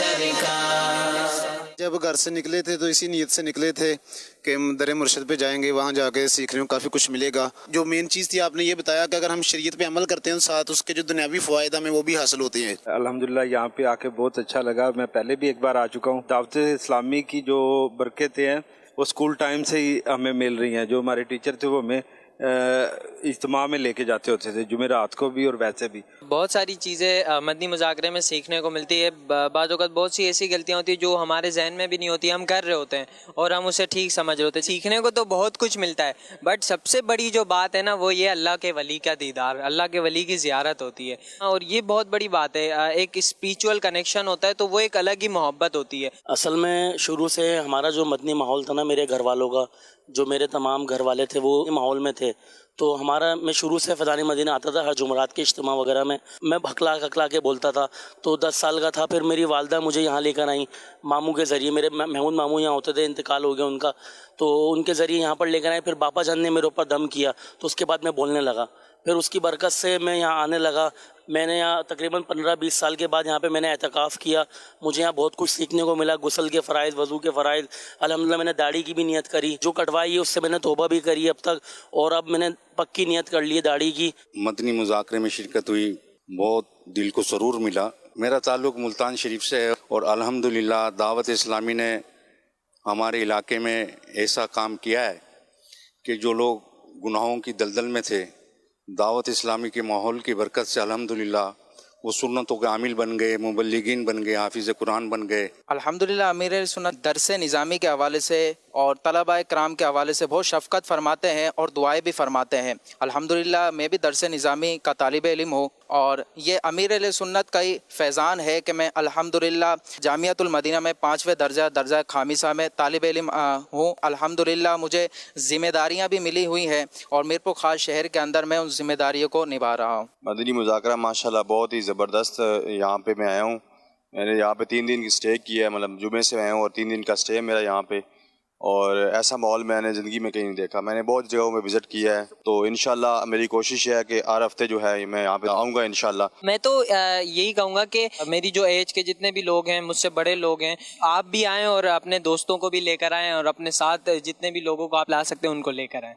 सरकार। जब घर से निकले थे तो इसी नीयत से निकले थे कि दर मुर्शद पे जाएंगे, वहाँ जाके सीखने को काफ़ी कुछ मिलेगा। जो मेन चीज़ थी आपने ये बताया कि अगर हम शरीयत पे अमल करते हैं साथ उसके जो दुनियावी फ़वाइद हमें वो भी हासिल होते हैं। अल्हम्दुलिल्लाह यहाँ पे आके बहुत अच्छा लगा। मैं पहले भी एक बार आ चुका हूँ। दावत इस्लामी की जो बरकतें हैं वो स्कूल टाइम से ही हमें मिल रही हैं। जो हमारे टीचर थे वो हमें इज्तिमा में लेके जाते होते थे, जुमेरात को भी और वैसे भी। बहुत सारी चीज़ें मदनी मुज़ाकरे में सीखने को मिलती है। बाज़ औक़ात बहुत सी ऐसी गलतियाँ होती हैं जो हमारे जहन में भी नहीं होती, हम कर रहे होते हैं और हम उसे ठीक समझ रहे होते हैं। सीखने को तो बहुत कुछ मिलता है, बट सबसे बड़ी जो बात है ना वो ये अल्लाह के वली का दीदार, अल्लाह के वली की ज़ियारत होती है और ये बहुत बड़ी बात है। एक स्पिरिचुअल कनेक्शन होता है तो वो एक अलग ही मोहब्बत होती है। असल में शुरू से हमारा जो मदनी माहौल था ना, मेरे घर वालों का, जो मेरे तमाम घर वाले थे वो माहौल में थे, तो हमारा, मैं शुरू से फ़ैज़ान मदीना आता था हर जुमरात के इज्तिमा वगैरह में। मैं हकला के बोलता था। तो 10 साल का था, फिर मेरी वालदा मुझे यहाँ लेकर आई मामू के ज़रिए। मेरे महमूद मामू यहाँ होते थे, इंतकाल हो गया उनका, तो उनके ज़रिए यहाँ पर लेकर आए। फिर बापा जान ने मेरे ऊपर दम किया तो उसके बाद मैं बोलने लगा। फिर उसकी बरकत से मैं यहाँ आने लगा। मैंने यहाँ तकरीबन 15-20 साल के बाद यहाँ पे मैंने एहतिकाफ़ किया। मुझे यहाँ बहुत कुछ सीखने को मिला, गुस्ल के फ़राइज़, वज़ू के फ़राइज़। अल्हम्दुलिल्लाह मैंने दाढ़ी की भी नियत करी, जो कटवाई है उससे मैंने तौबा भी करी अब तक, और अब मैंने पक्की नियत कर ली है दाढ़ी की। मदनी मुज़ाकरे में शिरकत हुई, बहुत दिल को सुरूर मिला। मेरा ताल्लुक़ मुल्तान शरीफ से है और अल्हम्दुलिल्लाह दावत इस्लामी ने हमारे इलाके में ऐसा काम किया है कि जो लोग गुनाहों की दलदल में थे, दावत इस्लामी के माहौल की बरकत से अल्हम्दुलिल्लाह वो सुन्नतों के आमिल बन गए, मुबल्लिगीन बन गए, हाफिज़ कुरान बन गए। अल्हम्दुलिल्लाह अमीर सुन्नत दरस निज़ामी के हवाले से और तलबा कराम के हवाले से बहुत शफ़क़त फरमाते हैं और दुआएं भी फरमाते हैं। अल्हम्दुलिल्लाह मैं भी दरस निज़ामी का तालिब इल्म हूँ और ये अमीर सुन्नत का ही फैज़ान है कि मैं अल्हम्दुलिल्लाह जामियातुल मदीना में 5वें दर्जा खामिसा में तालिब इल्म हूँ। अल्हम्दुलिल्लाह मुझे ज़िम्मेदारियाँ भी मिली हुई हैं और मेरे को ख़ास शहर के अंदर मैं उन ज़िम्मेदारियों को निभा रहा हूँ। मदनी मुज़ाकरा माशाल्लाह बहुत ही ज़बरदस्त। यहाँ पे मैं आया हूँ, मैंने यहाँ पे 3 दिन की स्टे किया है, मतलब जुमे से आया हूँ और 3 दिन का स्टे मेरा यहाँ पे, और ऐसा माहौल मैंने ज़िंदगी में कहीं नहीं देखा। मैंने बहुत जगहों में विज़िट किया है, तो इंशाल्लाह मेरी कोशिश है कि हर हफ्ते जो है मैं यहाँ पे आऊँगा इंशाल्लाह। मैं तो यही कहूँगा कि मेरी जो एज के जितने भी लोग हैं, मुझसे बड़े लोग हैं, आप भी आएँ और अपने दोस्तों को भी लेकर आएँ और अपने साथ जितने भी लोगों को आप ला सकते हैं उनको लेकर आएँ।